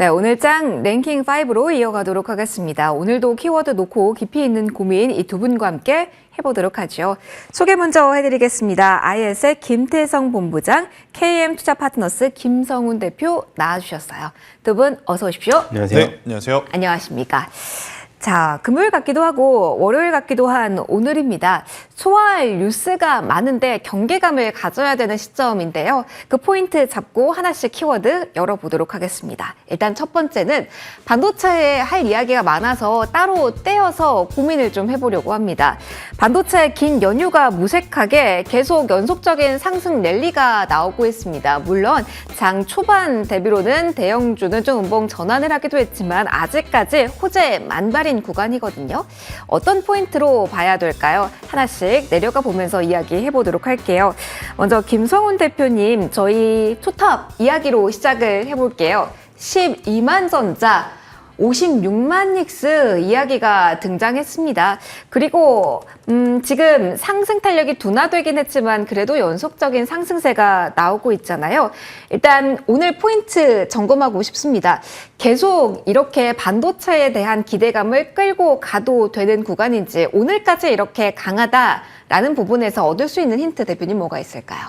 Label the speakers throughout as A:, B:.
A: 네, 오늘 장 랭킹 5로 이어가도록 하겠습니다. 오늘도 키워드 놓고 깊이 있는 고민 이 두 분과 함께 해보도록 하죠. 소개 먼저 해드리겠습니다. IS의 김태성 본부장, KM투자파트너스 김성훈 대표 나와주셨어요. 두 분 어서 오십시오.
B: 안녕하세요.
C: 네, 안녕하세요.
A: 안녕하십니까. 자, 금요일 같기도 하고 월요일 같기도 한 오늘입니다. 소화할 뉴스가 많은데 경계감을 가져야 되는 시점인데요. 그 포인트 잡고 하나씩 키워드 열어보도록 하겠습니다. 일단 첫 번째는 반도체에 할 이야기가 많아서 따로 떼어서 고민을 좀 해보려고 합니다. 반도체 긴 연휴가 무색하게 계속 연속적인 상승 랠리가 나오고 있습니다. 물론 장 초반 대비로는 대형주는 좀 음봉 전환을 하기도 했지만 아직까지 호재 만발인 구간이거든요. 어떤 포인트로 봐야 될까요? 하나씩 내려가 보면서 이야기해 보도록 할게요. 먼저 김성훈 대표님, 저희 투탑 이야기로 시작을 해볼게요. 12만 전자, 56만 닉스 이야기가 등장했습니다. 그리고 지금 상승 탄력이 둔화되긴 했지만 그래도 연속적인 상승세가 나오고 있잖아요. 일단 오늘 포인트 점검하고 싶습니다. 계속 이렇게 반도체에 대한 기대감을 끌고 가도 되는 구간인지, 오늘까지 이렇게 강하다라는 부분에서 얻을 수 있는 힌트 대표님 뭐가 있을까요?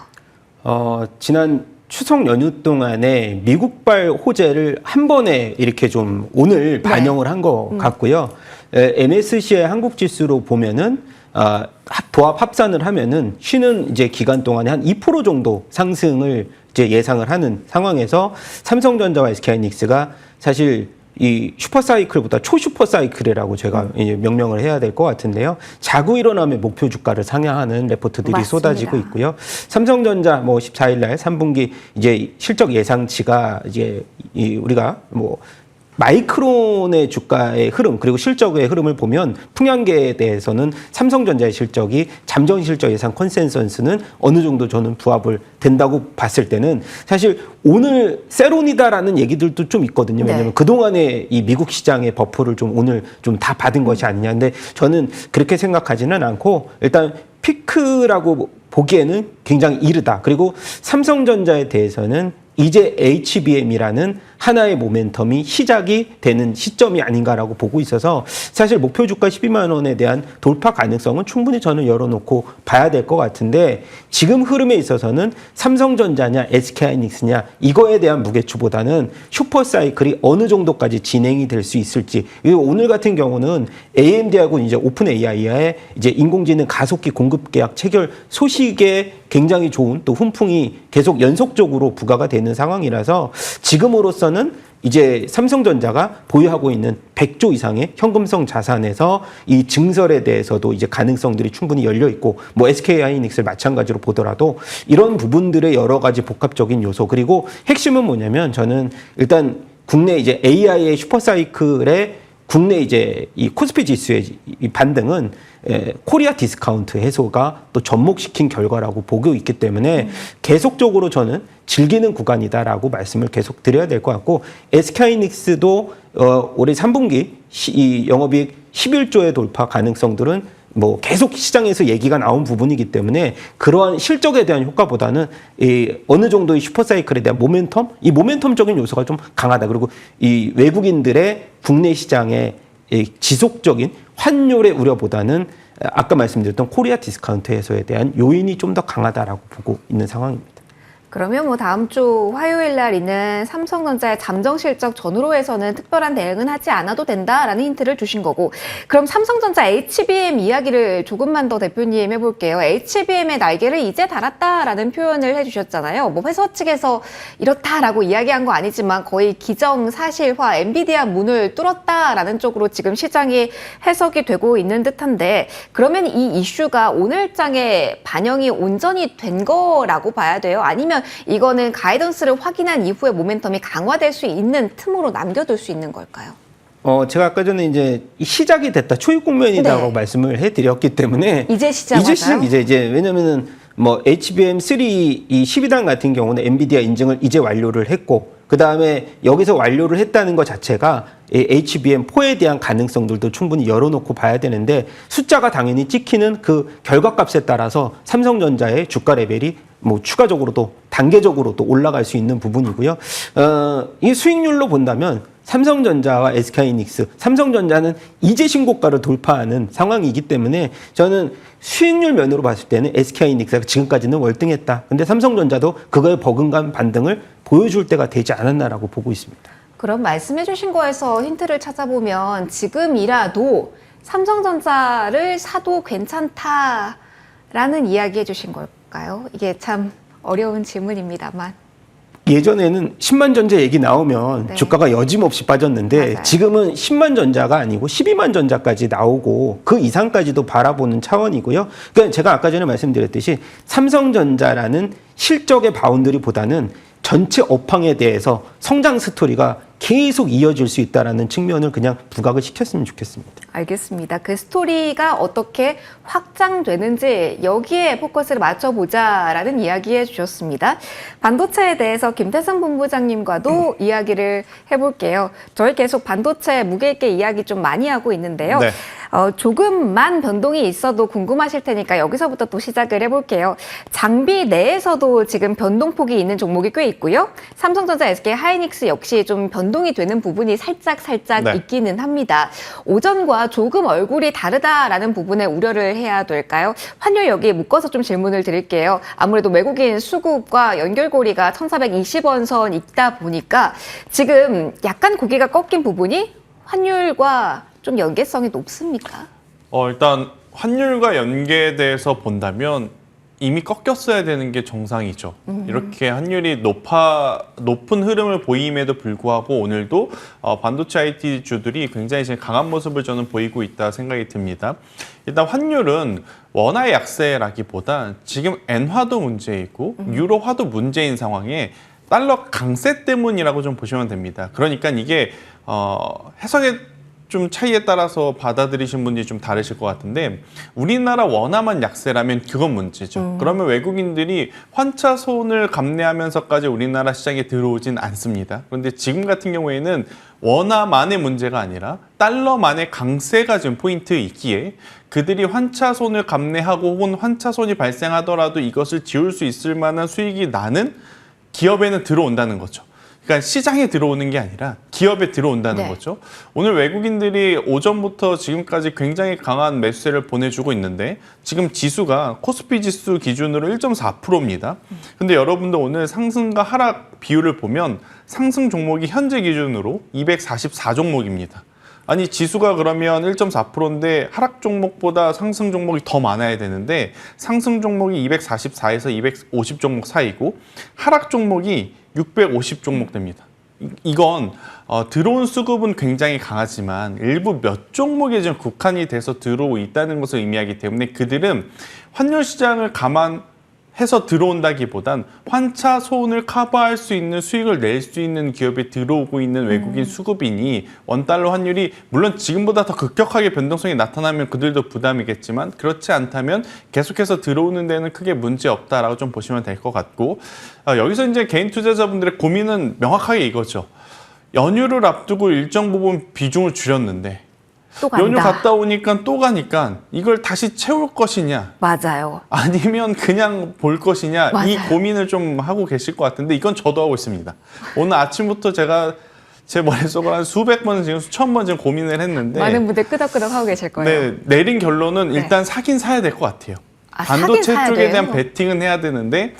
B: 지난 추석 연휴 동안에 미국발 호재를 한 번에 이렇게 좀 오늘 반영을 한 것 같고요. MSCI 한국 지수로 보면은 도합 합산을 하면은 쉬는 이제 기간 동안에 한 2% 정도 상승을 이제 예상을 하는 상황에서 삼성전자와 SK하이닉스가 사실 이 슈퍼사이클보다 초슈퍼사이클이라고 제가 이제 명명을 해야 될 것 같은데요. 자고 일어나면 목표 주가를 상향하는 레포트들이
A: 맞습니다.
B: 쏟아지고 있고요. 삼성전자 뭐 14일 날 3분기 이제 실적 예상치가 이제 우리가 뭐 마이크론의 주가의 흐름 그리고 실적의 흐름을 보면 풍량계에 대해서는 삼성전자의 실적이 잠정 실적 예상 컨센서스는 어느 정도 저는 부합을 된다고 봤을 때는 사실 오늘 세론이다라는 얘기들도 좀 있거든요. 왜냐하면
A: 네.
B: 그동안에 이 미국 시장의 버프를 좀 오늘 좀 다 받은 것이 아니냐. 근데 저는 그렇게 생각하지는 않고 일단 피크라고 보기에는 굉장히 이르다. 그리고 삼성전자에 대해서는 이제 HBM이라는 하나의 모멘텀이 시작이 되는 시점이 아닌가라고 보고 있어서 사실 목표 주가 12만 원에 대한 돌파 가능성은 충분히 저는 열어놓고 봐야 될 것 같은데, 지금 흐름에 있어서는 삼성전자냐 SK하이닉스냐 이거에 대한 무게추보다는 슈퍼사이클이 어느 정도까지 진행이 될 수 있을지. 오늘 같은 경우는 AMD하고 이제 오픈 AI의 이제 인공지능 가속기 공급 계약 체결 소식에 굉장히 좋은 또 훈풍이 계속 연속적으로 부과가 되는 상황이라서 지금으로서는 이제 삼성전자가 보유하고 있는 100조 이상의 현금성 자산에서 이 증설에 대해서도 이제 가능성들이 충분히 열려 있고, 뭐 SK하이닉스를 마찬가지로 보더라도 이런 부분들의 여러 가지 복합적인 요소, 그리고 핵심은 뭐냐면 저는 일단 국내 이제 AI의 슈퍼사이클의 국내 이제 이 코스피 지수의 이 반등은 코리아 디스카운트 해소가 또 접목시킨 결과라고 보고 있기 때문에 계속적으로 저는 즐기는 구간이다라고 말씀을 계속 드려야 될 것 같고, SK하이닉스도 올해 3분기 이 영업이익 11조의 돌파 가능성들은 뭐 계속 시장에서 얘기가 나온 부분이기 때문에 그러한 실적에 대한 효과보다는 어느 정도의 슈퍼사이클에 대한 모멘텀, 이 모멘텀적인 요소가 좀 강하다. 그리고 이 외국인들의 국내 시장의 지속적인 환율의 우려보다는 아까 말씀드렸던 코리아 디스카운트 해소에 대한 요인이 좀 더 강하다라고 보고 있는 상황입니다.
A: 그러면 뭐 다음 주 화요일 날 있는 삼성전자의 잠정 실적 전후로 해서는 특별한 대응은 하지 않아도 된다라는 힌트를 주신 거고, 그럼 삼성전자 HBM 이야기를 조금만 더 대표님 해볼게요. HBM의 날개를 이제 달았다라는 표현을 해주셨잖아요. 뭐 회사 측에서 이렇다라고 이야기한 거 아니지만 거의 기정사실화, 엔비디아 문을 뚫었다라는 쪽으로 지금 시장이 해석이 되고 있는 듯한데, 그러면 이 이슈가 오늘 장에 반영이 온전히 된 거라고 봐야 돼요? 아니면 이거는 가이던스를 확인한 이후에 모멘텀이 강화될 수 있는 틈으로 남겨둘 수 있는 걸까요?
B: 제가 아까 전에 이제 시작이 됐다, 초입 국면이라고
A: 네.
B: 말씀을 해드렸기 때문에
A: 이제 시작.
B: 이제 왜냐면은 뭐 HBM3 이 12단 같은 경우는 엔비디아 인증을 이제 완료를 했고, 그 다음에 여기서 완료를 했다는 것 자체가 HBM4에 대한 가능성들도 충분히 열어놓고 봐야 되는데, 숫자가 당연히 찍히는 그 결과값에 따라서 삼성전자의 주가 레벨이 뭐 추가적으로도 단계적으로도 올라갈 수 있는 부분이고요. 이 수익률로 본다면 삼성전자와 SK하이닉스, 삼성전자는 이제 신고가를 돌파하는 상황이기 때문에 저는 수익률 면으로 봤을 때는 SK하이닉스가 지금까지는 월등했다. 근데 삼성전자도 그거에 버금간 반등을 보여줄 때가 되지 않았나라고 보고 있습니다.
A: 그럼 말씀해 주신 거에서 힌트를 찾아보면 지금이라도 삼성전자를 사도 괜찮다라는 이야기 해주신 걸까요? 이게 참 어려운 질문입니다만.
B: 예전에는 10만 전자 얘기 나오면
A: 네.
B: 주가가 여짐없이 빠졌는데
A: 맞아요.
B: 지금은 10만 전자가 아니고 12만 전자까지 나오고 그 이상까지도 바라보는 차원이고요. 그러니까 제가 아까 전에 말씀드렸듯이 삼성전자라는 실적의 바운더리보다는 전체 업황에 대해서 성장 스토리가 계속 이어질 수 있다는 측면을 그냥 부각을 시켰으면 좋겠습니다.
A: 알겠습니다. 그 스토리가 어떻게 확장되는지 여기에 포커스를 맞춰보자라는 이야기 해주셨습니다. 반도체에 대해서 김태성 본부장님과도 이야기를 해볼게요. 저희 계속 반도체 무게 있게 이야기 좀 많이 하고 있는데요.
C: 네.
A: 조금만 변동이 있어도 궁금하실 테니까 여기서부터 또 시작을 해볼게요. 장비 내에서도 지금 변동폭이 있는 종목이 꽤 있고요. 삼성전자, SK하이닉스 역시 좀 변동이 되는 부분이 살짝
C: 네.
A: 있기는 합니다. 오전과 조금 얼굴이 다르다라는 부분에 우려를 해야 될까요? 환율 여기 묶어서 좀 질문을 드릴게요. 아무래도 외국인 수급과 연결고리가 1420원 선 있다 보니까 지금 약간 고개가 꺾인 부분이 환율과 좀 연계성이 높습니까?
C: 일단 환율과 연계돼서 본다면 이미 꺾였어야 되는 게 정상이죠. 이렇게 환율이 높은 흐름을 보임에도 불구하고 오늘도 반도체 IT 주들이 굉장히 지금 강한 모습을 저는 보이고 있다 생각이 듭니다. 일단 환율은 원화의 약세라기보다 지금 엔화도 문제이고 유로화도 문제인 상황에 달러 강세 때문이라고 좀 보시면 됩니다. 그러니까 이게 해석의 좀 차이에 따라서 받아들이신 분이 좀 다르실 것 같은데 우리나라 원화만 약세라면 그건 문제죠. 그러면 외국인들이 환차손을 감내하면서까지 우리나라 시장에 들어오진 않습니다. 그런데 지금 같은 경우에는 원화만의 문제가 아니라 달러만의 강세가 지금 포인트에 있기에 그들이 환차손을 감내하고 혹은 환차손이 발생하더라도 이것을 지울 수 있을 만한 수익이 나는 기업에는 들어온다는 거죠. 그러니까 시장에 들어오는 게 아니라 기업에 들어온다는
A: 네.
C: 거죠. 오늘 외국인들이 오전부터 지금까지 굉장히 강한 매수세를 보내주고 있는데 지금 지수가 코스피 지수 기준으로 1.4%입니다. 근데 여러분들 오늘 상승과 하락 비율을 보면 상승 종목이 현재 기준으로 244 종목입니다. 아니 지수가 그러면 1.4%인데 하락 종목보다 상승 종목이 더 많아야 되는데 상승 종목이 244에서 250 종목 사이고 하락 종목이 650 종목 됩니다. 이건 들어온 수급은 굉장히 강하지만 일부 몇 종목에 지금 국한이 돼서 들어오고 있다는 것을 의미하기 때문에 그들은 환율 시장을 감안해서 들어온다기보단 환차 손을 커버할 수 있는 수익을 낼 수 있는 기업에 들어오고 있는 외국인 수급이니 원달러 환율이 물론 지금보다 더 급격하게 변동성이 나타나면 그들도 부담이겠지만 그렇지 않다면 계속해서 들어오는 데는 크게 문제 없다라고 좀 보시면 될 것 같고 여기서 이제 개인 투자자분들의 고민은 명확하게 이거죠. 연휴를 앞두고 일정 부분 비중을 줄였는데
A: 또 간다.
C: 연휴 갔다 오니까 또 가니까 이걸 다시 채울 것이냐
A: 맞아요.
C: 아니면 그냥 볼 것이냐 이
A: 맞아요.
C: 고민을 좀 하고 계실 것 같은데 이건 저도 하고 있습니다. 오늘 아침부터 제가 제 머릿속으로 한 수백 번 지금 수천 번 지금 고민을 했는데
A: 많은 분들 끄덕끄덕 하고 계실 거예요.
C: 네, 내린 결론은
A: 네.
C: 일단 사긴 사야 될 것 같아요.
A: 아,
C: 반도체
A: 사긴 사야
C: 쪽에 대한
A: 돼요?
C: 베팅은 해야 되는데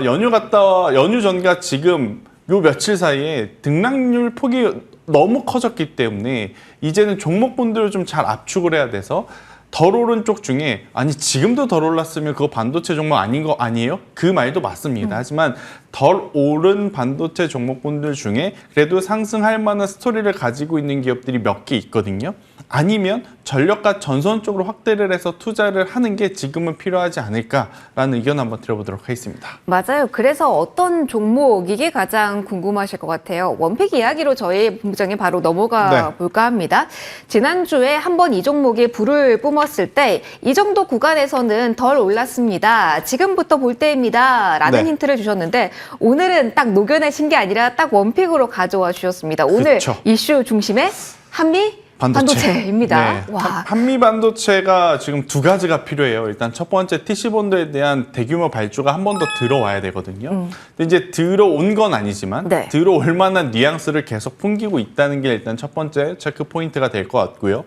C: 연휴 전과 지금 요 며칠 사이에 등락률 폭이 너무 커졌기 때문에 이제는 종목분들을 좀 잘 압축을 해야 돼서 덜 오른 쪽 중에 아니 지금도 덜 올랐으면 그거 반도체 종목 아닌 거 아니에요? 그 말도 맞습니다. 하지만 덜 오른 반도체 종목분들 중에 그래도 상승할 만한 스토리를 가지고 있는 기업들이 몇 개 있거든요. 아니면 전력과 전선 쪽으로 확대를 해서 투자를 하는 게 지금은 필요하지 않을까라는 의견 한번 들어보도록 하겠습니다.
A: 맞아요. 그래서 어떤 종목 이게 가장 궁금하실 것 같아요. 원픽 이야기로 저희 본부장님 바로 넘어가
C: 네.
A: 볼까 합니다. 지난주에 한번 이 종목이 불을 뿜었을 때 이 정도 구간에서는 덜 올랐습니다. 지금부터 볼 때입니다. 라는
C: 네.
A: 힌트를 주셨는데 오늘은 딱 녹여내신 게 아니라 딱 원픽으로 가져와 주셨습니다. 오늘
C: 그쵸.
A: 이슈 중심에 한미 반도체입니다.
C: 네.
A: 와.
C: 한미 반도체가 지금 두 가지가 필요해요. 일단 첫 번째 TC본드에 대한 대규모 발주가 한 번 더 들어와야 되거든요. 근데 이제 들어온 건 아니지만
A: 네.
C: 들어올 만한 뉘앙스를 계속 풍기고 있다는 게 일단 첫 번째 체크 포인트가 될 것 같고요.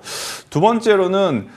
C: 두 번째로는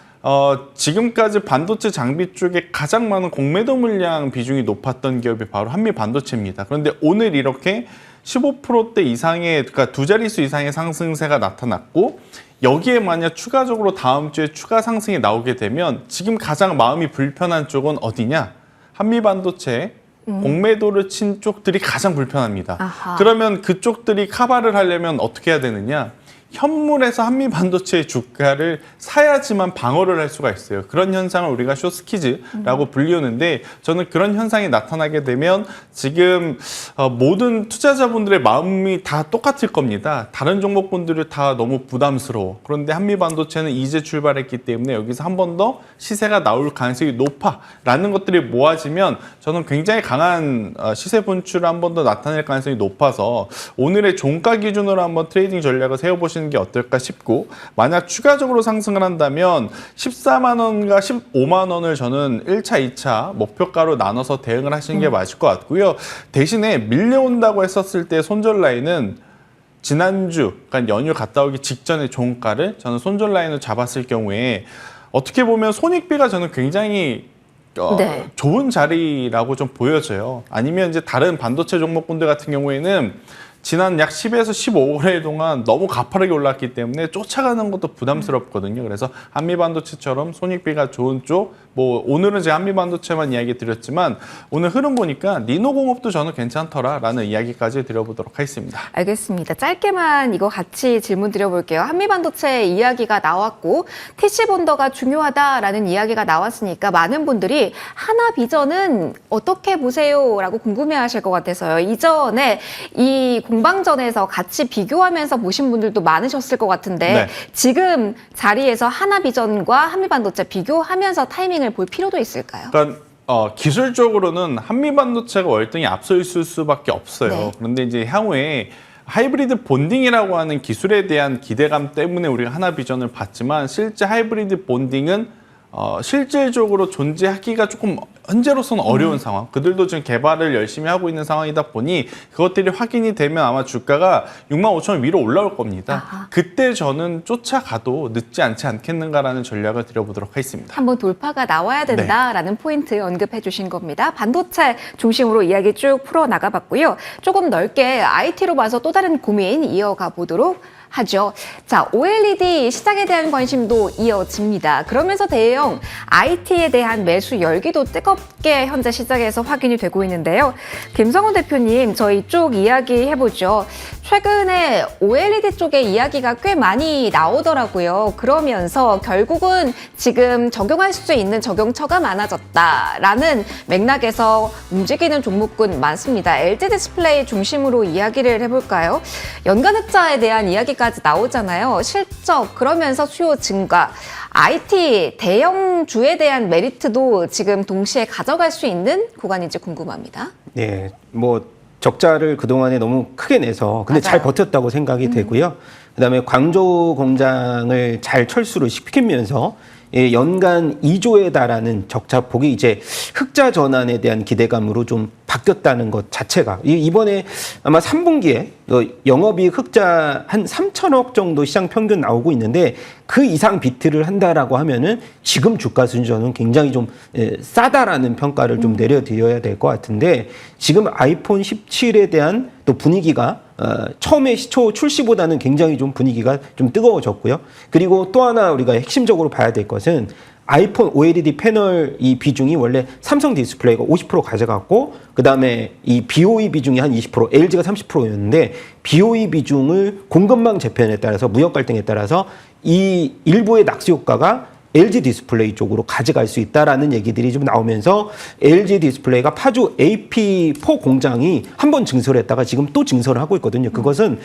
C: 지금까지 반도체 장비 쪽에 가장 많은 공매도 물량 비중이 높았던 기업이 바로 한미 반도체입니다. 그런데 오늘 이렇게 15%대 이상의, 그러니까 두 자릿수 이상의 상승세가 나타났고, 여기에 만약 추가적으로 다음 주에 추가 상승이 나오게 되면 지금 가장 마음이 불편한 쪽은 어디냐? 한미 반도체 공매도를 친 쪽들이 가장 불편합니다.
A: 아하.
C: 그러면 그쪽들이 커버를 하려면 어떻게 해야 되느냐? 현물에서 한미 반도체의 주가를 사야지만 방어를 할 수가 있어요. 그런 현상을 우리가 숏스퀴즈라고 불리우는데, 저는 그런 현상이 나타나게 되면 지금 모든 투자자분들의 마음이 다 똑같을 겁니다. 다른 종목분들이 다 너무 부담스러워. 그런데 한미 반도체는 이제 출발했기 때문에 여기서 한 번 더 시세가 나올 가능성이 높아라는 것들이 모아지면 저는 굉장히 강한 시세 분출을 한 번 더 나타낼 가능성이 높아서 오늘의 종가 기준으로 한번 트레이딩 전략을 세워보시는 게 어떨까 싶고, 만약 추가적으로 상승을 한다면 14만 원과 15만 원을 저는 1차, 2차 목표가로 나눠서 대응을 하시는 게 맞을 것 같고요. 대신에 밀려온다고 했었을 때 손절 라인은 지난주, 그러니까 연휴 갔다 오기 직전의 종가를 저는 손절 라인으로 잡았을 경우에 어떻게 보면 손익비가 저는 굉장히
A: 네.
C: 좋은 자리라고 좀 보여져요. 아니면 이제 다른 반도체 종목군들 같은 경우에는 지난 약 10에서 15거래 동안 너무 가파르게 올랐기 때문에 쫓아가는 것도 부담스럽거든요. 그래서 한미반도체처럼 손익비가 좋은 쪽, 뭐 오늘은 제가 한미반도체만 이야기 드렸지만 오늘 흐름 보니까 니노공업도 저는 괜찮더라라는 이야기까지 드려보도록 하겠습니다.
A: 알겠습니다. 짧게만 이거 같이 질문 드려볼게요. 한미반도체 이야기가 나왔고 TC본더가 중요하다라는 이야기가 나왔으니까 많은 분들이 하나비전은 어떻게 보세요? 라고 궁금해하실 것 같아서요. 이전에 이 공방전에서 같이 비교하면서 보신 분들도 많으셨을 것 같은데
C: 네.
A: 지금 자리에서 하나비전과 한미반도체 비교하면서 타이밍을 볼 필요도 있을까요?
C: 그러니까 기술적으로는 한미반도체가 월등히 앞서 있을 수밖에 없어요.
A: 네.
C: 그런데 이제 향후에 하이브리드 본딩이라고 하는 기술에 대한 기대감 때문에 우리가 하나비전을 봤지만, 실제 하이브리드 본딩은 실질적으로 존재하기가 조금 현재로서는 어려운 상황. 그들도 지금 개발을 열심히 하고 있는 상황이다 보니 그것들이 확인이 되면 아마 주가가 65,000원 위로 올라올 겁니다.
A: 아하.
C: 그때 저는 쫓아가도 늦지 않지 않겠는가라는 전략을 드려보도록 하겠습니다.
A: 한번 돌파가 나와야 된다라는 포인트 언급해 주신 겁니다. 반도체 중심으로 이야기 쭉 풀어나가 봤고요. 조금 넓게 IT로 봐서 또 다른 고민 이어가 보도록 하죠. 자, OLED 시장에 대한 관심도 이어집니다. 그러면서 대형 IT에 대한 매수 열기도 뜨겁게 현재 시장에서 확인이 되고 있는데요. 김성훈 대표님, 저희 쪽 이야기 해보죠. 최근에 OLED 쪽에 이야기가 꽤 많이 나오더라고요. 그러면서 결국은 지금 적용할 수 있는 적용처가 많아졌다라는 맥락에서 움직이는 종목군 많습니다. LG 디스플레이 중심으로 이야기를 해볼까요? 연간 흑자에 대한 이야기까지 나오잖아요. 실적, 그러면서 수요 증가, IT 대형주에 대한 메리트도 지금 동시에 가져갈 수 있는 구간인지 궁금합니다.
B: 네, 뭐 적자를 그동안에 너무 크게 내서 근데
A: 맞아요.
B: 잘 버텼다고 생각이 되고요. 그다음에 광주 공장을 잘 철수를 시키면서 연간 2조에 달하는 적자폭이 이제 흑자 전환에 대한 기대감으로 좀 바뀌었다는 것 자체가 이번에 아마 3분기에 영업이익 흑자 한 3천억 정도 시장 평균 나오고 있는데 그 이상 비트를 한다라고 하면은 지금 주가 수준 저는 굉장히 좀 싸다라는 평가를 좀 내려드려야 될 것 같은데, 지금 아이폰 17에 대한 또 분위기가 처음에 시초 출시보다는 굉장히 좀 분위기가 좀 뜨거워졌고요. 그리고 또 하나 우리가 핵심적으로 봐야 될 것은 아이폰 OLED 패널 이 비중이 원래 삼성 디스플레이가 50% 가져갔고, 그 다음에 이 BOE 비중이 한 20%, LG가 30%였는데 BOE 비중을 공급망 재편에 따라서 무역 갈등에 따라서 이 일부의 낙수 효과가 LG 디스플레이 쪽으로 가져갈 수 있다라는 얘기들이 좀 나오면서 LG 디스플레이가 파주 AP4 공장이 한 번 증설했다가 지금 또 증설을 하고 있거든요. 그것은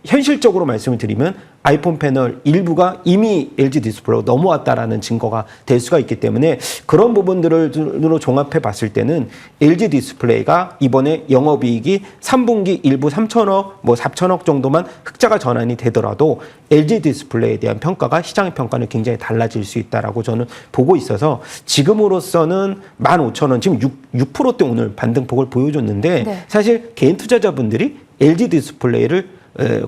B: 현실적으로 말씀을 드리면 아이폰 패널 일부가 이미 LG 디스플레이로 넘어왔다라는 증거가 될 수가 있기 때문에 그런 부분들로 종합해 봤을 때는 LG 디스플레이가 이번에 영업이익이 3분기 일부 3천억, 뭐 4천억 정도만 흑자가 전환이 되더라도 LG 디스플레이에 대한 평가가 시장의 평가는 굉장히 달라질 수 있다라고 저는 보고 있어서 지금으로서는 15,000원, 지금 6%대 오늘 반등폭을 보여줬는데
A: 네.
B: 사실 개인 투자자분들이 LG 디스플레이를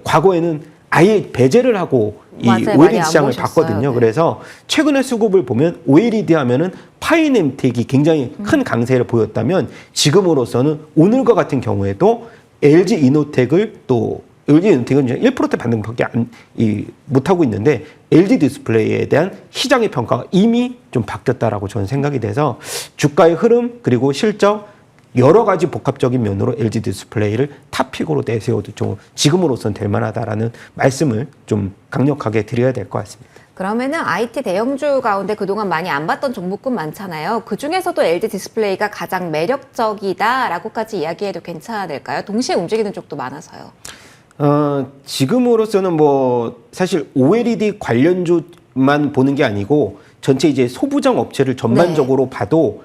B: 과거에는 아예 배제를 하고 이
A: 맞아요. 많이
B: OLED
A: 안
B: 시장을
A: 보셨어요.
B: 봤거든요.
A: 네.
B: 그래서 최근의 수급을 보면 OLED 하면은 파이넴텍이 굉장히 큰 강세를 보였다면 지금으로서는 오늘과 같은 경우에도 LG 이노텍을 또 LG 이노텍은 1%대 반등밖에 못하고 있는데 LG 디스플레이에 대한 시장의 평가가 이미 좀 바뀌었다라고 저는 생각이 돼서 주가의 흐름 그리고 실적 여러 가지 복합적인 면으로 LG 디스플레이를 탑픽으로 내세워도 좀 지금으로선 될 만하다라는 말씀을 좀 강력하게 드려야 될 것 같습니다.
A: 그러면은 IT 대형주 가운데 그동안 많이 안 봤던 종목군 많잖아요. 그 중에서도 LG 디스플레이가 가장 매력적이다라고까지 이야기해도 괜찮을까요? 동시에 움직이는 쪽도 많아서요.
B: 지금으로서는 뭐 사실 OLED 관련주만 보는 게 아니고 전체 이제 소부장 업체를 전반적으로 봐도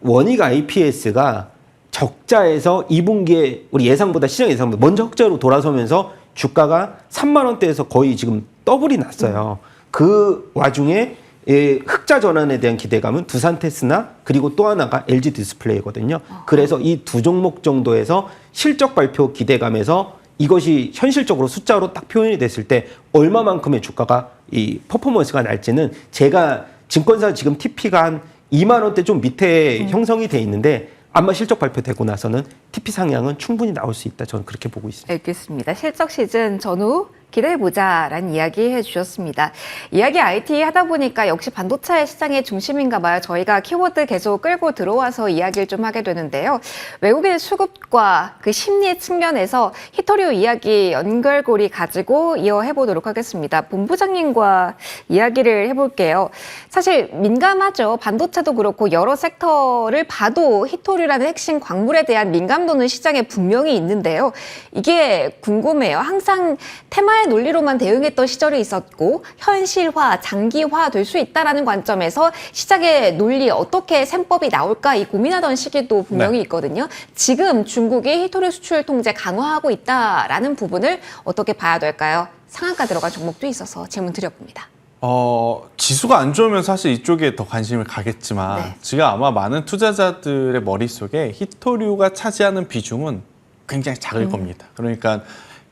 B: 원익 IPS가 적자에서 2분기에 우리 예상보다 시장 예상보다 먼저 흑자로 돌아서면서 주가가 3만 원대에서 거의 지금 더블이 났어요. 그 와중에 흑자 전환에 대한 기대감은 두산테스나 그리고 또 하나가 LG 디스플레이거든요. 그래서 이 두 종목 정도에서 실적 발표 기대감에서 이것이 현실적으로 숫자로 딱 표현이 됐을 때 얼마만큼의 주가가 이 퍼포먼스가 날지는 제가 증권사 지금 TP가 한 2만 원대 좀 밑에 형성이 돼 있는데 아마 실적 발표되고 나서는 TP 상향은 충분히 나올 수 있다. 저는 그렇게 보고 있습니다.
A: 알겠습니다. 실적 시즌 전후 기대해보자라는 이야기 해주셨습니다. 이야기 IT 하다 보니까 역시 반도체 시장의 중심인가 봐요. 저희가 키워드 계속 끌고 들어와서 이야기를 좀 하게 되는데요. 외국인 수급과 그 심리 측면에서 히토류 이야기 연결고리 가지고 이어해보도록 하겠습니다. 본부장님과 이야기를 해볼게요. 사실 민감하죠. 반도체도 그렇고 여러 섹터를 봐도 히토류라는 핵심 광물에 대한 민감도는 시장에 분명히 있는데요. 이게 궁금해요. 항상 테마의 논리로만 대응했던 시절이 있었고 현실화, 장기화 될 수 있다라는 관점에서 시장의 논리 어떻게 셈법이 나올까 이 고민하던 시기도 분명히 있거든요. 지금 중국이 히토류 수출 통제 강화하고 있다라는 부분을 어떻게 봐야 될까요? 상한가 들어간 종목도 있어서 질문 드려봅니다.
C: 지수가 안 좋으면 사실 이쪽에 더 관심을 가겠지만
A: 네.
C: 지금 아마 많은 투자자들의 머릿속에 히토류가 차지하는 비중은 굉장히 작을 겁니다. 그러니까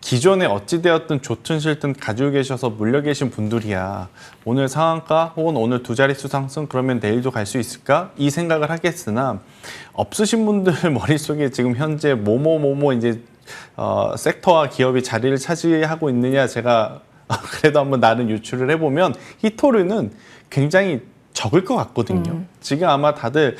C: 기존에 어찌되었든 좋든 싫든 가지고 계셔서 물려 계신 분들이야 오늘 상한가 혹은 오늘 두 자릿수 상승 그러면 내일도 갈 수 있을까? 이 생각을 하겠으나 없으신 분들 머릿속에 지금 현재 뭐뭐 이제 섹터와 기업이 자리를 차지하고 있느냐 제가 그래도 한번 나는 유출을 해보면 히토류는 굉장히 적을 것 같거든요. 지금 아마 다들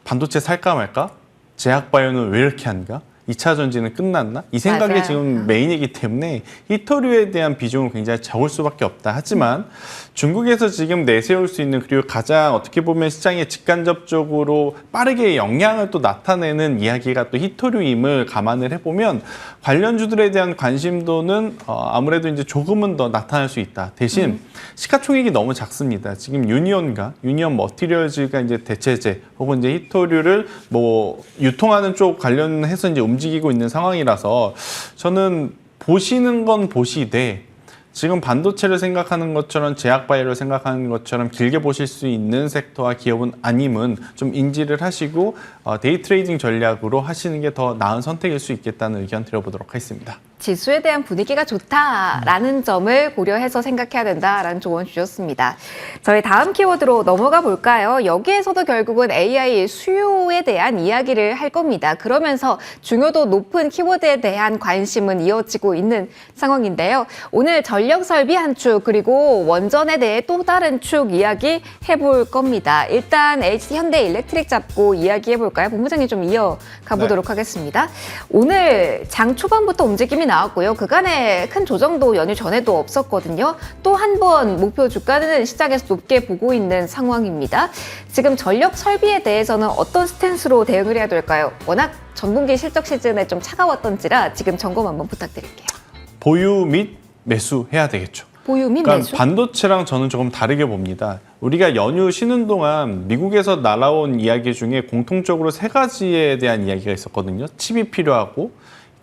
C: 반도체 살까 말까? 제약바이오는 왜 이렇게 한가? 2차 전지는 끝났나? 이 생각이
A: 맞아요.
C: 지금 메인이기 때문에 히토류에 대한 비중은 굉장히 적을 수밖에 없다. 하지만 중국에서 지금 내세울 수 있는 그리고 가장 어떻게 보면 시장에 직간접적으로 빠르게 영향을 또 나타내는 이야기가 또 히토류임을 감안을 해보면 관련주들에 대한 관심도는 아무래도 이제 조금은 더 나타날 수 있다. 대신 시가총액이 너무 작습니다. 지금 유니온 머티리얼즈가 이제 대체제 혹은 이제 히토류를 뭐 유통하는 쪽 관련해서 이제 움직이고 있는 상황이라서 저는 보시는 건 보시되 지금 반도체를 생각하는 것처럼 제약바이오를 생각하는 것처럼 길게 보실 수 있는 섹터와 기업은 아님은 좀 인지를 하시고 데이 트레이딩 전략으로 하시는 게 더 나은 선택일 수 있겠다는 의견 드려보도록 하겠습니다.
A: 지수에 대한 분위기가 좋다라는 점을 고려해서 생각해야 된다라는 조언 주셨습니다. 저희 다음 키워드로 넘어가 볼까요? 여기에서도 결국은 AI 수요에 대한 이야기를 할 겁니다. 그러면서 중요도 높은 키워드에 대한 관심은 이어지고 있는 상황인데요. 오늘 전력 설비 한 축 그리고 원전에 대해 또 다른 축 이야기 해볼 겁니다. 일단 LG 현대 일렉트릭 잡고 이야기해 볼까요? 본부장님 좀 이어가 보도록 하겠습니다. 오늘 장 초반부터 움직임이 나왔고요. 그간의 큰 조정도 연휴 전에도 없었거든요. 또 한 번 목표 주가는 시장에서 높게 보고 있는 상황입니다. 지금 전력 설비에 대해서는 어떤 스탠스로 대응을 해야 될까요? 워낙 전분기 실적 시즌에 좀 차가웠던지라 지금 점검 한번 부탁드릴게요.
C: 보유 및 매수해야 되겠죠.
A: 보유 및
C: 그러니까
A: 매수?
C: 반도체랑 저는 조금 다르게 봅니다. 우리가 연휴 쉬는 동안 미국에서 날아온 이야기 중에 공통적으로 세 가지에 대한 이야기가 있었거든요. 칩이 필요하고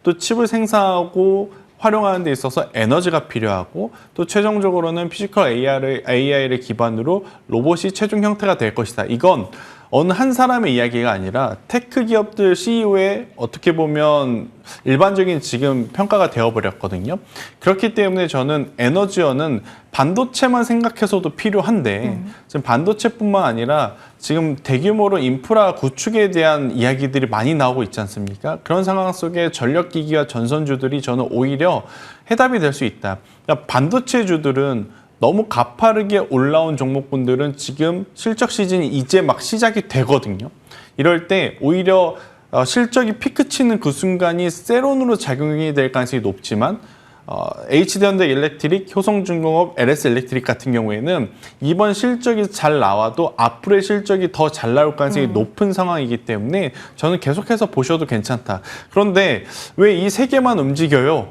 C: 또 칩을 생산하고 활용하는 데 있어서 에너지가 필요하고 또 최종적으로는 피지컬 AI를 기반으로 로봇이 최종 형태가 될 것이다. 이건 어느 한 사람의 이야기가 아니라 테크 기업들 CEO의 어떻게 보면 일반적인 지금 평가가 되어버렸거든요. 그렇기 때문에 저는 에너지원은 반도체만 생각해서도 필요한데 지금 반도체뿐만 아니라 지금 대규모로 인프라 구축에 대한 이야기들이 많이 나오고 있지 않습니까? 그런 상황 속에 전력기기와 전선주들이 저는 오히려 해답이 될 수 있다. 그러니까 반도체주들은 너무 가파르게 올라온 종목군들은 지금 실적 시즌이 이제 막 시작이 되거든요. 이럴 때 오히려 실적이 피크 치는 그 순간이 세론으로 작용이 될 가능성이 높지만 HD현대 일렉트릭, 효성중공업, LS 일렉트릭 같은 경우에는 이번 실적이 잘 나와도 앞으로의 실적이 더 잘 나올 가능성이 높은 상황이기 때문에 저는 계속해서 보셔도 괜찮다. 그런데 왜 이 세 개만 움직여요?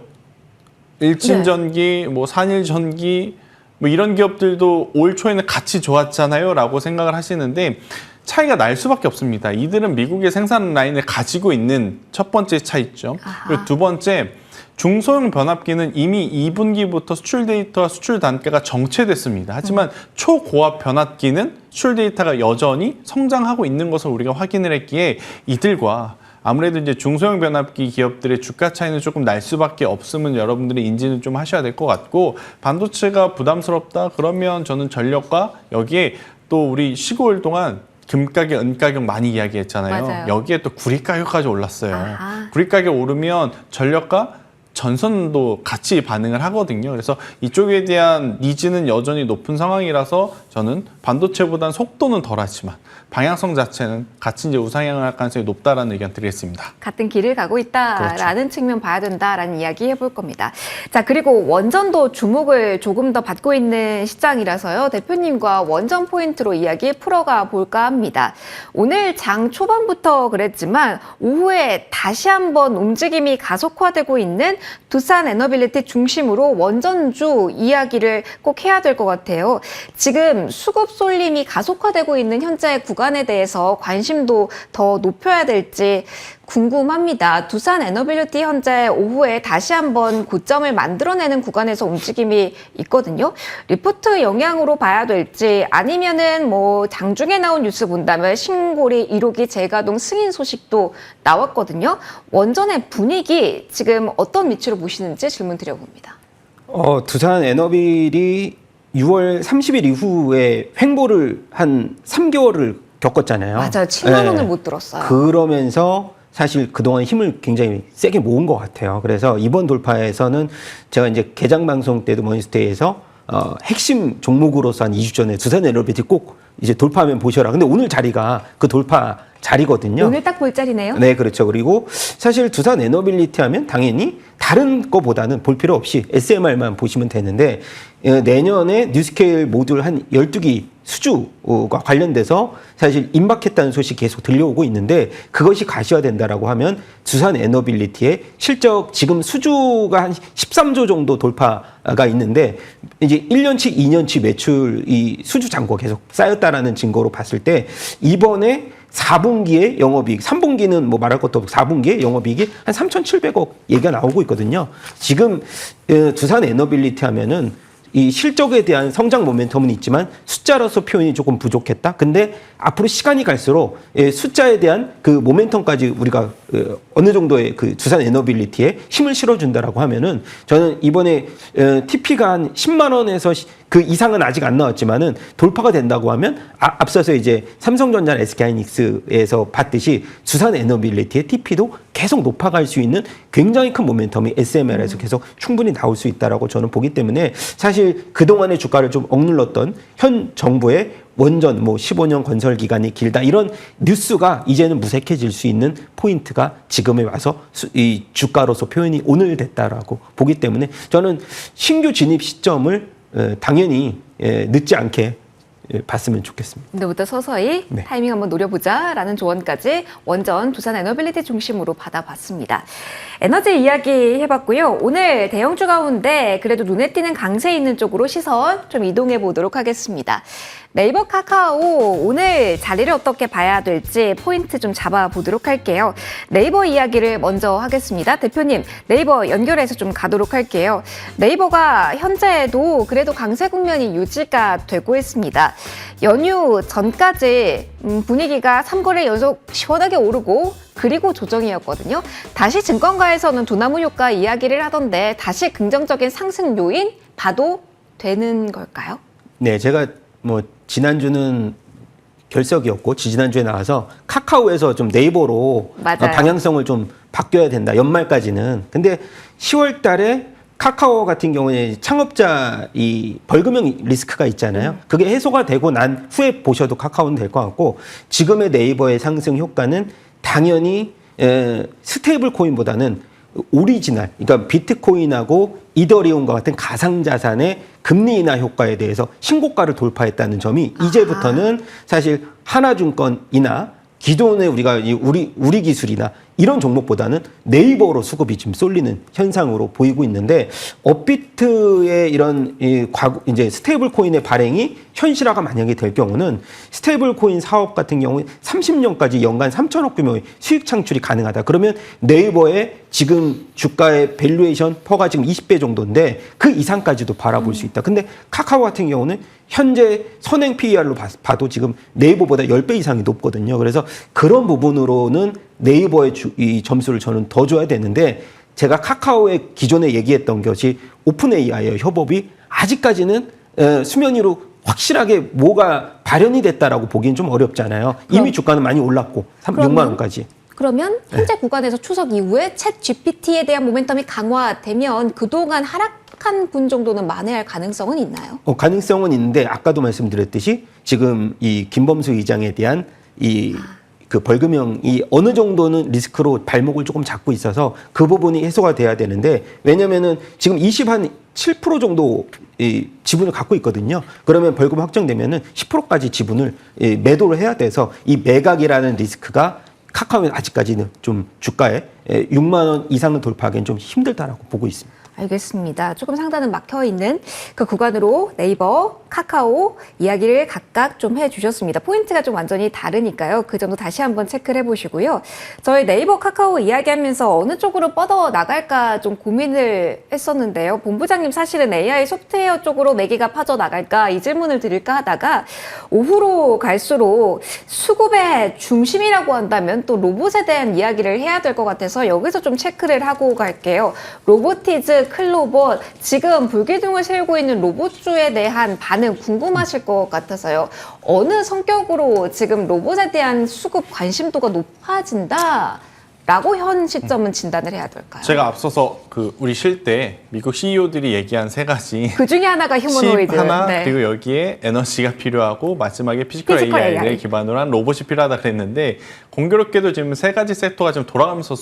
C: 일진전기, 뭐 산일전기 뭐 이런 기업들도 올 초에는 같이 좋았잖아요 라고 생각을 하시는데 차이가 날 수밖에 없습니다. 이들은 미국의 생산 라인을 가지고 있는 첫 번째 차이점. 그리고 두 번째, 중소형 변압기는 이미 2분기부터 수출 데이터와 수출 단가가 정체됐습니다. 하지만 초고압 변압기는 수출 데이터가 여전히 성장하고 있는 것을 우리가 확인을 했기에 이들과 아무래도 이제 중소형 변압기 기업들의 주가 차이는 조금 날 수밖에 없음은 여러분들이 인지는 좀 하셔야 될 것 같고, 반도체가 부담스럽다 그러면 저는 전력과 여기에 또 우리 쉬고 올 동안 금가격, 은가격 많이 이야기했잖아요.
A: 맞아요.
C: 여기에 또 구리 가격까지 올랐어요.
A: 아하.
C: 구리 가격 오르면 전력과 전선도 같이 반응을 하거든요. 그래서 이쪽에 대한 니즈는 여전히 높은 상황이라서 저는 반도체보다는 속도는 덜하지만 방향성 자체는 같이 이제 우상향을 할 가능성이 높다라는 의견 드리겠습니다.
A: 같은 길을 가고 있다라는
C: 그렇죠.
A: 측면 봐야 된다라는 이야기 해볼 겁니다. 자, 그리고 원전도 주목을 조금 더 받고 있는 시장이라서요. 대표님과 원전 포인트로 이야기 풀어가 볼까 합니다. 오늘 장 초반부터 그랬지만 오후에 다시 한번 움직임이 가속화되고 있는 두산 에너빌리티 중심으로 원전주 이야기를 꼭 해야 될 것 같아요. 지금 수급 쏠림이 가속화되고 있는 현재 구간에 대해서 관심도 더 높여야 될지 궁금합니다. 두산 에너빌리티 현재 오후에 다시 한번 고점을 만들어내는 구간에서 움직임이 있거든요. 리포트 영향으로 봐야 될지 아니면은 뭐 장중에 나온 뉴스 본다면 신고리 1호기 재가동 승인 소식도 나왔거든요. 원전의 분위기 지금 어떤 위치로 보시는지 질문 드려봅니다.
B: 두산 에너빌이 6월 30일 이후에 횡보를 한 3개월을 겪었잖아요.
A: 맞아요. 7만 원을
B: 네.
A: 못 들었어요.
B: 그러면서 사실 그동안 힘을 굉장히 세게 모은 것 같아요. 그래서 이번 돌파에서는 제가 이제 개장 방송 때도 머니스테이에서 핵심 종목으로서 한 2주 전에 두산 에너빌티 꼭 이제 돌파하면 보셔라. 근데 오늘 자리가 그 돌파 자리거든요.
A: 오늘 딱 볼 자리네요.
B: 네, 그렇죠. 그리고 사실 두산 에너빌리티 하면 당연히 다른 거보다는 볼 필요 없이 SMR만 보시면 되는데 내년에 뉴스케일 모듈 한 12기 수주가 관련돼서 사실 임박했다는 소식이 계속 들려오고 있는데 그것이 가시화된다라고 하면 두산 에너빌리티의 실적 지금 수주가 한 13조 정도 돌파가 있는데 이제 1년치, 2년치 매출 이 수주 잔고가 계속 쌓였다라는 증거로 봤을 때 이번에 4분기에 영업이익, 3분기는 뭐 말할 것도 없고 4분기에 영업이익이 한 3,700억 얘기가 나오고 있거든요. 지금 두산 에너빌리티 하면은 이 실적에 대한 성장 모멘텀은 있지만 숫자로서 표현이 조금 부족했다. 근데 앞으로 시간이 갈수록 숫자에 대한 그 모멘텀까지 우리가 어느 정도의 그 두산 에너빌리티에 힘을 실어준다라고 하면은 저는 이번에 TP가 한 10만 원에서 그 이상은 아직 안 나왔지만은 돌파가 된다고 하면 앞서서 이제 삼성전자, SK하이닉스에서 봤듯이 두산 에너빌리티의 TP도 계속 높아갈 수 있는 굉장히 큰 모멘텀이 SMR에서 계속 충분히 나올 수 있다라고 저는 보기 때문에 사실 그동안의 주가를 좀 억눌렀던 현 정부의 원전 뭐 15년 건설 기간이 길다 이런 뉴스가 이제는 무색해질 수 있는 포인트가 지금에 와서 이 주가로서 표현이 오늘 됐다라고 보기 때문에 저는 신규 진입 시점을 당연히 늦지 않게 봤으면 좋겠습니다.
A: 근데부터 서서히
B: 네.
A: 타이밍 한번 노려보자라는 조언까지 원전 두산 에너빌리티 중심으로 받아봤습니다. 에너지 이야기 해봤고요. 오늘 대형주 가운데 그래도 눈에 띄는 강세 있는 쪽으로 시선 좀 이동해 보도록 하겠습니다. 네이버 카카오 오늘 자리를 어떻게 봐야 될지 포인트 좀 잡아보도록 할게요. 네이버 이야기를 먼저 하겠습니다. 대표님, 네이버 연결해서 좀 가도록 할게요. 네이버가 현재도 그래도 강세 국면이 유지가 되고 있습니다. 연휴 전까지 분위기가 3거래 연속 시원하게 오르고 그리고 조정이었거든요. 다시 증권가에서는 두나무 효과 이야기를 하던데 다시 긍정적인 상승 요인 봐도 되는 걸까요?
B: 네, 제가 뭐 지난주는 결석이었고 지난주에 나와서 카카오에서 좀 네이버로
A: 맞아요.
B: 방향성을 좀 바뀌어야 된다. 연말까지는. 근데 10월 달에 카카오 같은 경우에 창업자 이 벌금형 리스크가 있잖아요. 그게 해소가 되고 난 후에 보셔도 카카오는 될 것 같고 지금의 네이버의 상승 효과는 당연히 스테이블 코인보다는 오리지널, 그러니까 비트코인하고 이더리움과 같은 가상자산의 금리 인하 효과에 대해서 신고가를 돌파했다는 점이 이제부터는 사실 하나증권이나 기존의 우리가 우리 기술이나 이런 종목보다는 네이버로 수급이 지금 쏠리는 현상으로 보이고 있는데 업비트의 이런 이제 스테이블 코인의 발행이 현실화가 만약에 될 경우는 스테이블 코인 사업 같은 경우에 30년까지 연간 3천억 규모의 수익 창출이 가능하다. 그러면 네이버의 지금 주가의 밸류에이션 퍼가 지금 20배 정도인데 그 이상까지도 바라볼 수 있다. 근데 카카오 같은 경우는 현재 선행 PER로 봐도 지금 네이버보다 10배 이상이 높거든요. 그래서 그런 부분으로는 네이버의 이 점수를 저는 더 줘야 되는데 제가 카카오의 기존에 얘기했던 것이 오픈 AI의 협업이 아직까지는 수면 위로 확실하게 뭐가 발현이 됐다라고 보기엔 좀 어렵잖아요. 이미 주가는 많이 올랐고 6만 원까지.
A: 그러면 현재 구간에서 추석 이후에 챗 GPT에 대한 모멘텀이 강화되면 그동안 하락한 분 정도는 만회할 가능성은 있나요?
B: 가능성은 있는데 아까도 말씀드렸듯이 지금 이 김범수 의장에 대한 그 벌금형이 어느 정도는 리스크로 발목을 조금 잡고 있어서 그 부분이 해소가 돼야 되는데 왜냐면은 지금 7% 정도 지분을 갖고 있거든요. 그러면 벌금 확정되면은 10%까지 지분을 매도를 해야 돼서 이 매각이라는 리스크가 카카오는 아직까지는 좀 주가에 6만 원 이상을 돌파하기는 좀 힘들다라고 보고 있습니다.
A: 알겠습니다. 조금 상단은 막혀있는 그 구간으로 네이버, 카카오 이야기를 각각 좀 해주셨습니다. 포인트가 좀 완전히 다르니까요. 그 점도 다시 한번 체크를 해보시고요. 저희 네이버, 카카오 이야기하면서 어느 쪽으로 뻗어 나갈까 좀 고민을 했었는데요. 본부장님 사실은 AI 소프트웨어 쪽으로 매기가 빠져나갈까 이 질문을 드릴까 하다가 오후로 갈수록 수급의 중심이라고 한다면 또 로봇에 대한 이야기를 해야 될 것 같아서 여기서 좀 체크를 하고 갈게요. 로보티즈 클로봇 지금 불기둥을 세우고 있는 로봇주에 대한 반응 궁금하실 것 같아서요. 어느 성격으로 지금 로봇에 대한 수급 관심도가 높아진다? 라고 현 시점은 진단을 해야 될까요?
C: 제가 앞서서 우리 쉴 때 미국 CEO들이 얘기한 세 가지
A: 그 중에 하나가 휴머노이드.
C: 칩 하나
A: 네.
C: 그리고 여기에 에너지가 필요하고 마지막에 피지컬 AI를 기반으로 한 로봇이 필요하다 그랬는데 공교롭게도 지금 세 가지 섹터가 지금 돌아가면서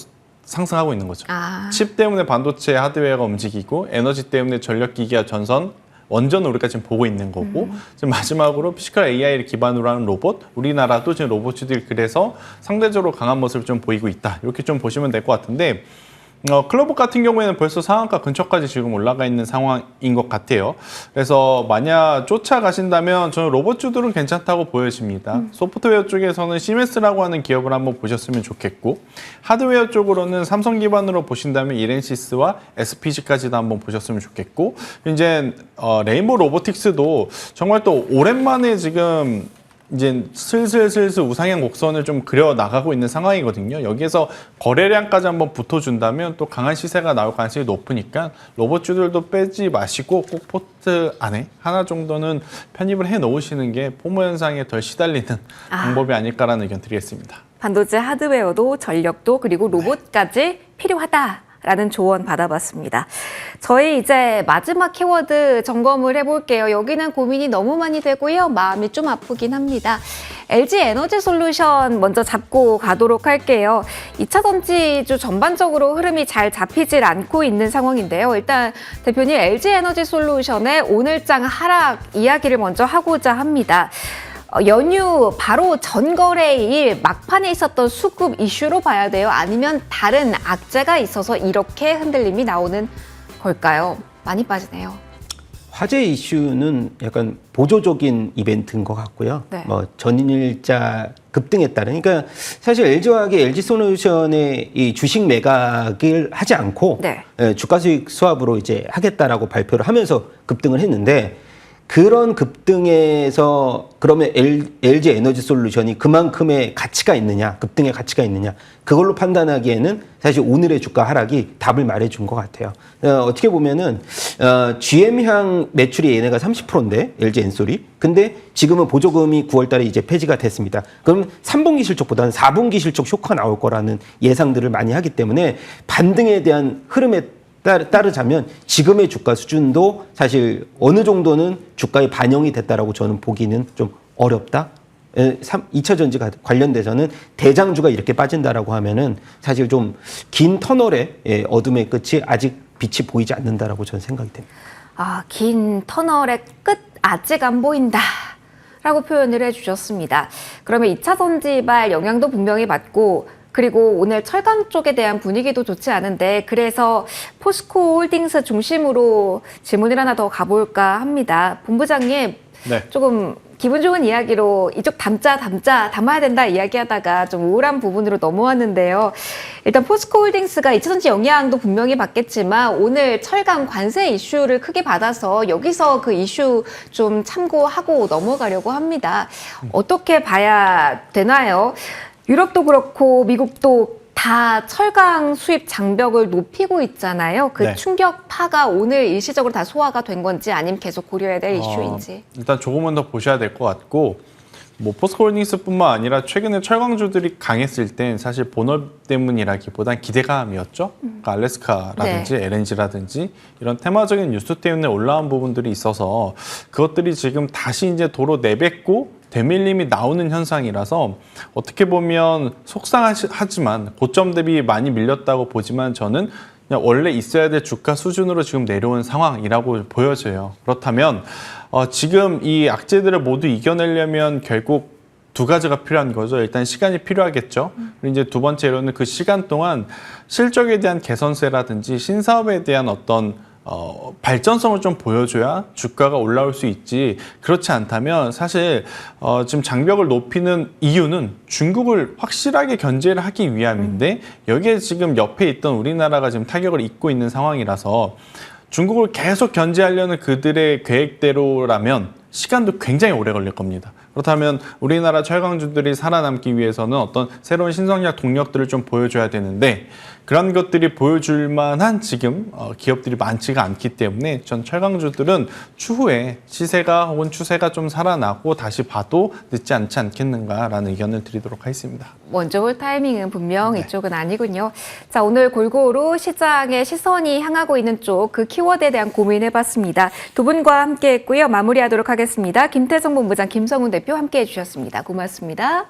C: 상승하고 있는 거죠. 칩 때문에 반도체 하드웨어가 움직이고 에너지 때문에 전력기기와 전선 원전 우리가 지금 보고 있는 거고 지금 마지막으로 피지컬 AI를 기반으로 하는 로봇 우리나라도 지금 로봇들이 그래서 상대적으로 강한 모습을 좀 보이고 있다 이렇게 좀 보시면 될 것 같은데 클로봇 같은 경우에는 벌써 상한가 근처까지 지금 올라가 있는 상황인 것 같아요. 그래서 만약 쫓아가신다면 저는 로봇주들은 괜찮다고 보여집니다. 소프트웨어 쪽에서는 시메스라고 하는 기업을 한번 보셨으면 좋겠고 하드웨어 쪽으로는 삼성 기반으로 보신다면 이렌시스와 SPG까지도 한번 보셨으면 좋겠고 이제 레인보우 로보틱스도 정말 또 오랜만에 지금 이제 슬슬 우상향 곡선을 좀 그려 나가고 있는 상황이거든요. 여기에서 거래량까지 한번 붙어준다면 또 강한 시세가 나올 가능성이 높으니까 로봇주들도 빼지 마시고 꼭 포트 안에 하나 정도는 편입을 해 놓으시는 게 포모 현상에 덜 시달리는 방법이 아닐까라는 의견 드리겠습니다.
A: 반도체 하드웨어도 전력도 그리고 로봇까지 필요하다. 라는 조언 받아봤습니다. 저희 이제 마지막 키워드 점검을 해볼게요. 여기는 고민이 너무 많이 되고요. 마음이 좀 아프긴 합니다. LG 에너지 솔루션 먼저 잡고 가도록 할게요. 2차 전지주 전반적으로 흐름이 잘 잡히질 않고 있는 상황인데요. 일단 대표님 LG 에너지 솔루션의 오늘장 하락 이야기를 먼저 하고자 합니다. 연휴 바로 전거래일 막판에 있었던 수급 이슈로 봐야 돼요? 아니면 다른 악재가 있어서 이렇게 흔들림이 나오는 걸까요? 많이 빠지네요.
B: 화재 이슈는 약간 보조적인 이벤트인 것 같고요.
A: 네.
B: 전일자 급등에 따른, 그러니까 사실 LG화학이 LG솔루션의 이 주식 매각을 하지 않고
A: 네.
B: 주가 수익 수합으로 이제 하겠다라고 발표를 하면서 급등을 했는데, 그런 급등에서 그러면 LG 에너지 솔루션이 그만큼의 가치가 있느냐, 급등의 가치가 있느냐, 그걸로 판단하기에는 사실 오늘의 주가 하락이 답을 말해준 것 같아요. 어떻게 보면은 GM향 매출이 얘네가 30%인데 LG 엔솔이, 근데 지금은 보조금이 9월달에 이제 폐지가 됐습니다. 그럼 3분기 실적보다는 4분기 실적 쇼크가 나올 거라는 예상들을 많이 하기 때문에 반등에 대한 흐름에 따르자면 지금의 주가 수준도 사실 어느 정도는 주가에 반영이 됐다라고 저는 보기는 좀 어렵다. 2차 전지 관련돼서는 대장주가 이렇게 빠진다라고 하면은 사실 좀 긴 터널의 어둠의 끝이 아직 빛이 보이지 않는다라고 저는 생각이 됩니다.
A: 긴 터널의 끝 아직 안 보인다. 라고 표현을 해주셨습니다. 그러면 2차 전지발 영향도 분명히 받고, 그리고 오늘 철강 쪽에 대한 분위기도 좋지 않은데, 그래서 포스코 홀딩스 중심으로 질문을 하나 더 가볼까 합니다. 본부장님,
C: 네.
A: 조금 기분 좋은 이야기로 이쪽 담아야 된다 이야기하다가 좀 우울한 부분으로 넘어왔는데요. 일단 포스코 홀딩스가 2차 전지 영향도 분명히 받겠지만 오늘 철강 관세 이슈를 크게 받아서 여기서 그 이슈 좀 참고하고 넘어가려고 합니다. 어떻게 봐야 되나요? 유럽도 그렇고 미국도 다 철강 수입 장벽을 높이고 있잖아요. 그
C: 네.
A: 충격파가 오늘 일시적으로 다 소화가 된 건지 아니면 계속 고려해야 될 이슈인지.
C: 일단 조금은 더 보셔야 될 것 같고, 뭐 포스코홀딩스뿐만 아니라 최근에 철강주들이 강했을 땐 사실 본업 때문이라기보단 기대감이었죠. 그러니까 알래스카라든지 LNG라든지 이런 테마적인 뉴스 때문에 올라온 부분들이 있어서 그것들이 지금 다시 이제 도로 내뱉고 되밀림이 나오는 현상이라서 어떻게 보면 속상하지만 고점 대비 많이 밀렸다고 보지만 저는 그냥 원래 있어야 될 주가 수준으로 지금 내려온 상황이라고 보여져요. 그렇다면 지금 이 악재들을 모두 이겨내려면 결국 두 가지가 필요한 거죠. 일단 시간이 필요하겠죠. 그리고 이제 두 번째로는 그 시간 동안 실적에 대한 개선세라든지 신사업에 대한 어떤 발전성을 좀 보여줘야 주가가 올라올 수 있지, 그렇지 않다면 사실 지금 장벽을 높이는 이유는 중국을 확실하게 견제를 하기 위함인데 여기에 지금 옆에 있던 우리나라가 지금 타격을 입고 있는 상황이라서 중국을 계속 견제하려는 그들의 계획대로라면 시간도 굉장히 오래 걸릴 겁니다. 그렇다면 우리나라 철강주들이 살아남기 위해서는 어떤 새로운 신성장 동력들을 좀 보여줘야 되는데 그런 것들이 보여줄 만한 지금 기업들이 많지가 않기 때문에 전 철강주들은 추후에 시세가 혹은 추세가 좀 살아나고 다시 봐도 늦지 않지 않겠는가라는 의견을 드리도록 하겠습니다.
A: 먼저 볼 타이밍은 분명 이쪽은 아니군요. 자, 오늘 골고루 시장의 시선이 향하고 있는 쪽 그 키워드에 대한 고민해봤습니다. 두 분과 함께했고요. 마무리하도록 하겠습니다. 김태성 본부장, 김성훈 대표 함께해 주셨습니다. 고맙습니다.